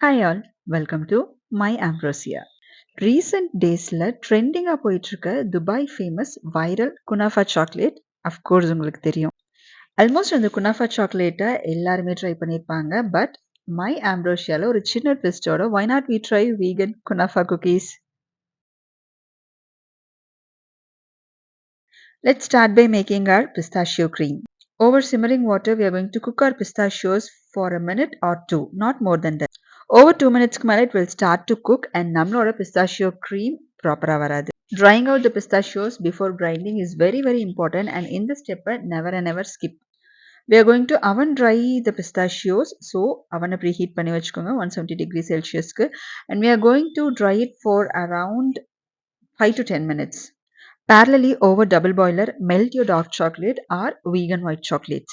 Hi all, welcome to My Ambrosia. Recent டேஸ்ல ட்ரெண்டிங்கா போயிட்டு இருக்க Dubai famous viral kunafa chocolate of course உங்களுக்கு தெரியும். ஆல்மோஸ்ட் அந்த குனாஃபா சாக்லேட்டை எல்லாருமே ட்ரை பண்ணியிருப்பாங்க. பட் மை ஆம்ப்ரோஷியால ஒரு சின்ன ட்விஸ்டோட why not we try vegan kunafa cookies. Let's start by making our pistachio cream. Over simmering water, we are going to cook our pistachios for a minute or two, not more than that. Over 2 minutes மேல it will start to cook and நம்மளோட pistachio cream ப்ராப்பரா வராது. Drying out the pistachios before grinding is very important and in this step never and never skip. We are going to oven dry the pistachios. So oven preheat பண்ணி வச்சுக்கோங்க 170 degrees Celsiusக்கு and we are going to dry it for around 5 to 10 minutes. Parallelly over double boiler, melt your dark chocolate or vegan white chocolates.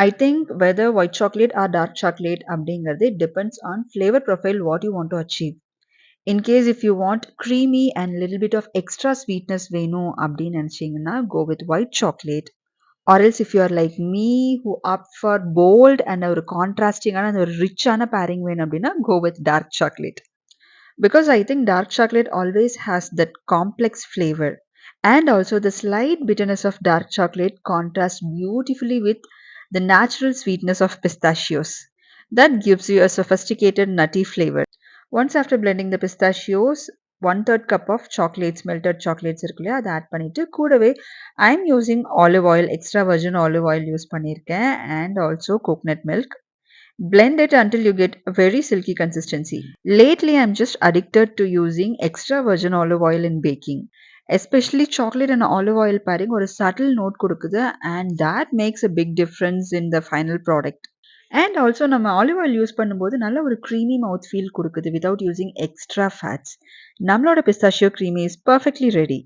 I think whether white chocolate or dark chocolate அப்படிங்கிறது depends on flavor profile what you want to achieve. In case if you want creamy and little bit of extra sweetness வேணும் அப்படின்னு நினைச்சீங்கன்னா go with white chocolate. Or else if you are like me who opt for bold and ஒரு contrasting-ஆன அந்த ஒரு ரிச்சான pairing வேணும் அப்படின்னா go with dark chocolate. Because I think dark chocolate always has that complex flavor. And also the slight bitterness of dark chocolate contrasts beautifully with the natural sweetness of pistachios. That gives you a sophisticated nutty flavor. Once after blending the pistachios, 1/3 cup of chocolates, melted chocolates இருக்கு இல்லையா அதை add பண்ணிட்டு கூடவே I'm using olive oil, extra virgin olive oil use பண்ணியிருக்கேன் and also coconut milk. Blend it until you get a very silky consistency. Lately, I'm just addicted to using extra virgin olive oil in baking. Especially chocolate and olive oil pairing or a subtle note கொடுக்குது and that makes a big difference in the final product. And also நம்ம olive oil use பண்ணும்போது நல்ல ஒரு creamy mouth feel கொடுக்குது without using extra fats. நம்மளோட pistachio creamy is perfectly ready.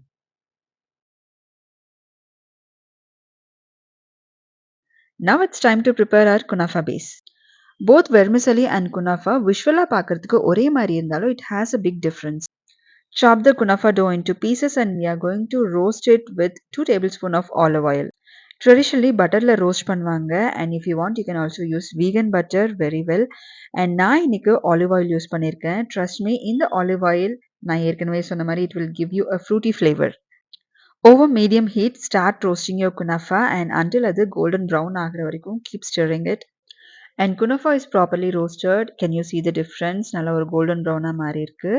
Now it's time to prepare our kunafa base. Both vermicelli and kunafa visually பார்க்கறதுக்கு ஒரே மாதிரி இருந்தாலும் it has a big difference. Chop the kunafa dough into pieces and we are going to roast it with 2 tablespoons of olive oil. Traditionally butterல roast பண்ணுவாங்க and if you want you can also use vegan butter very well. And நான் இன்னைக்கு olive oil use பண்ணியிருக்கேன். Trust me, in the olive oil நான் ஏற்கனவே சொன்ன மாதிரி it will give you a fruity flavor. Over medium heat, start roasting your kunafa and until அது golden brown ஆகுற வரைக்கும் keep stirring it. And kunafa is properly roasted. Can you see the difference? நல்ல ஒரு golden brown மாறி இருக்கு.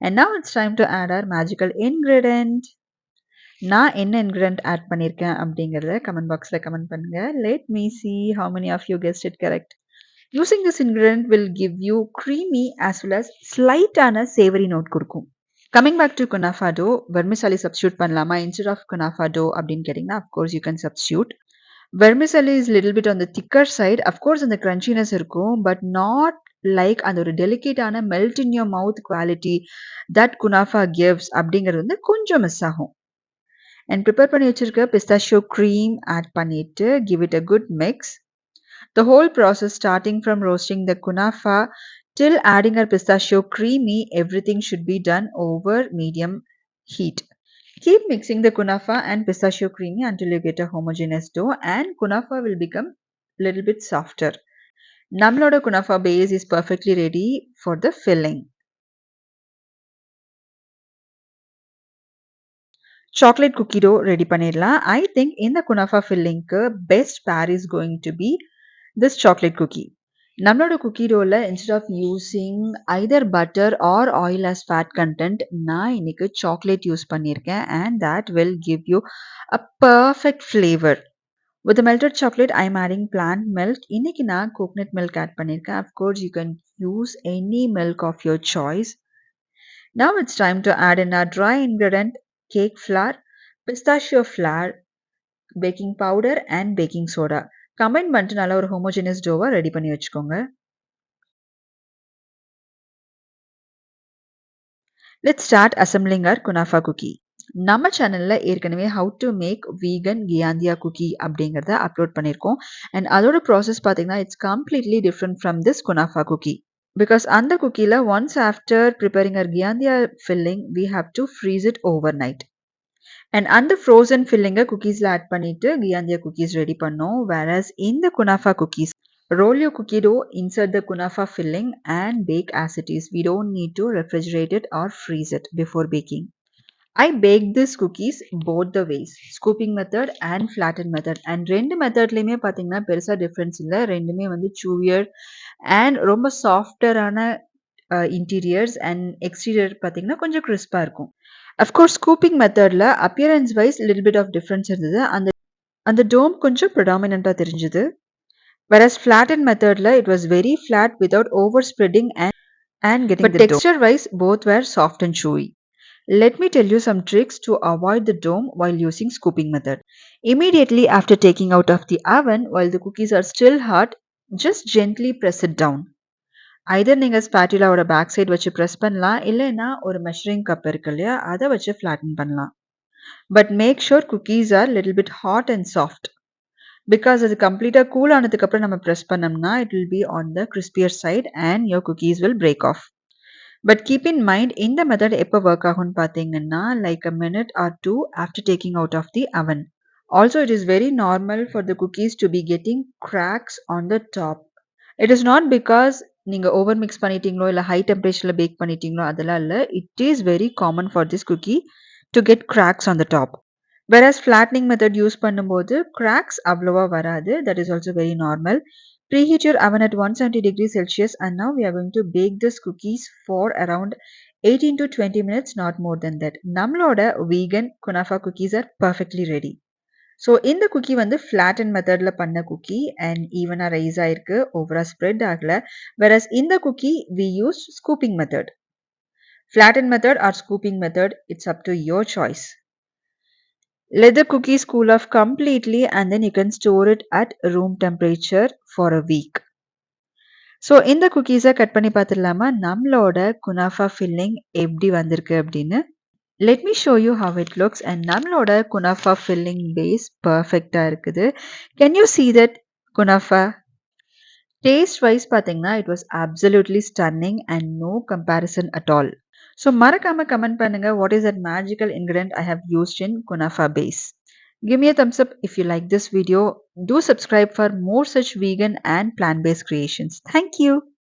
And now it's time to add our magical ingredient. நான் என்ன ingredient add பண்ணியிருக்கேன் அப்படிங்கிறத comment boxல comment பண்ணுங்க. Let me see how many of you guessed it correct. Using this ingredient will give you creamy as well as slight ஆன savory note கொடுக்கும். Coming back to kunafa dough, vermicelli substitute பண்ணலாமா instead of kunafa dough அப்படின்னு கேட்டிங்கன்னா of course you can substitute. Vermicelli is little bit on the thicker side. Of course அந்த crunchiness இருக்கும் but not like அந்த ஒரு delicate ஆன melt in your mouth quality that kunafa gives அப்படிங்கிறது வந்து கொஞ்சம் மிஸ் ஆகும். And prepare பண்ணி வச்சிருக்க pistachio cream add பண்ணிட்டு give it a good mix. The whole process starting from roasting the kunafa till adding our pistachio creamy, everything should be done over medium heat. Keep mixing the kunafa and pistachio creamy until you get a homogeneous dough and kunafa will become a little bit softer. நம்மளோட kunafa base is perfectly ready for the filling. Chocolate cookie dough ready பண்ணிடலாம். I think இந்த kunafa fillingக்கு best pair is going to be this chocolate cookie. நம்மளோட cookie doughல instead of using either butter or oil as fat content, நான் இன்னைக்கு chocolate use பண்ணியிருக்கேன் and that will give you a perfect flavor. With the melted chocolate, I am adding plant milk. இன்னைக்கு நான் coconut milk add பண்ணியிருக்கேன். Of course, you can use any milk of your choice. Now it's time to add in our dry ingredient, cake flour, pistachio flour, baking powder and baking soda. Combine பண்ணிட்டு நல்ல ஒரு homogeneous dough ready பண்ணி வச்சுக்கோங்க. Let's start assembling our kunafa cookie. நம்ம சேனல்ல ஏற்கனவே how to make vegan giandia cookie அப்படிங்கிறத upload பண்ணியிருக்கோம் and அதோட ப்ராசஸ் பார்த்தீங்கன்னா it's completely different from this kunafa cookie. Because அந்த குக்கீல once after preparing our giandia filling we have to freeze it overnight. And அந்த frozen filling குக்கீஸ்ல add பண்ணிட்டு giandia cookies ready பண்ணோம். Whereas இந்த kunafa cookies Roll your cookie dough, insert the kunafa filling and bake as it is. We don't need to refrigerate it or freeze it before baking. I baked these cookies both the ways, scooping method and flatten method. And ரெண்டு மெத்தட்லையுமே பார்த்தீங்கன்னா பெருசா difference இல்ல. ரெண்டுமே வந்து chewier and ரொம்ப சாஃப்டரான interiors and exterior பார்த்தீங்கன்னா கொஞ்சம் கிறிஸ்பா இருக்கும். அஃப்கோர்ஸ் ஸ்கூப்பிங் மெத்தட்ல appearance wise little bit of difference இருந்தது. அந்த அந்த டோம் கொஞ்சம் ப்ரிடாமினன்ட்டா தெரிஞ்சது. Whereas flattened methodல it was very flat without overspreading and getting the dome. But texture wise both were soft and chewy. Let me tell you some tricks to avoid the dome while using scooping method. Immediately after taking out of the oven while the cookies are still hot, just gently press it down. Either நீங்க ஸ்பாட்டிலாவோட back side வச்சு press பண்ணலாம், இல்லைன்னா ஒரு measuring cup இருக்கு இல்லையா, அதை வச்சு flatten பண்ணலாம். But make sure cookies are little bit hot and soft. Because அது கம்ப்ளீட்டாக கூல் ஆனதுக்கப்புறம் நம்ம ப்ரெஸ் பண்ணோம்னா it will be on the crispier side and your cookies will break off. But keep in mind இந்த method எப்போ work ஆகும்னு பார்த்தீங்கன்னா like a minute or two after taking out of the oven. Also it is very normal for the cookies to be getting cracks on the top. It is not because நீங்க over mix பண்ணிட்டீங்களோ இல்ல high டெம்பரேச்சர்ல bake பண்ணிட்டீங்களோ அதெல்லாம் இல்ல. It is very common for this cookie to get cracks on the top. Whereas flattening method use பண்ணும்போது cracks அவ்வளவா வராது. That is also very normal. Preheat your oven at 170 degrees Celsius and now we are going to bake this cookies for around 18 to 20 minutes, not more than that. நம்மளோட vegan kunafa cookies are perfectly ready. So இந்த cookie வந்து flatten மெத்தட்ல பண்ண cookie and ஈவனாக rice ஆயிருக்கு, ஓவராக spread ஆகலை. Versus இந்த cookie we use scooping method. flatten method or scooping method, it's up to your choice. Let the cookies cool off completely and then you can store it at room temperature for a week. So இந்த குக்கீஸை cut பண்ணி பார்த்துடலாமா நம்மளோட kunafa filling எப்படி வந்திருக்கு அப்படின்னு. Let me show you how it looks and நம்மளோட kunafa filling base perfect-ஆ இருக்குது. Can you see that kunafa? Taste wise பார்த்தீங்கன்னா it was absolutely stunning and no comparison at all. So மறக்காம comment பண்ணுங்க what is that magical ingredient I have used in kunafa base. Give me a thumbs up if you like this video. Do subscribe for more such vegan and plant-based creations. Thank you.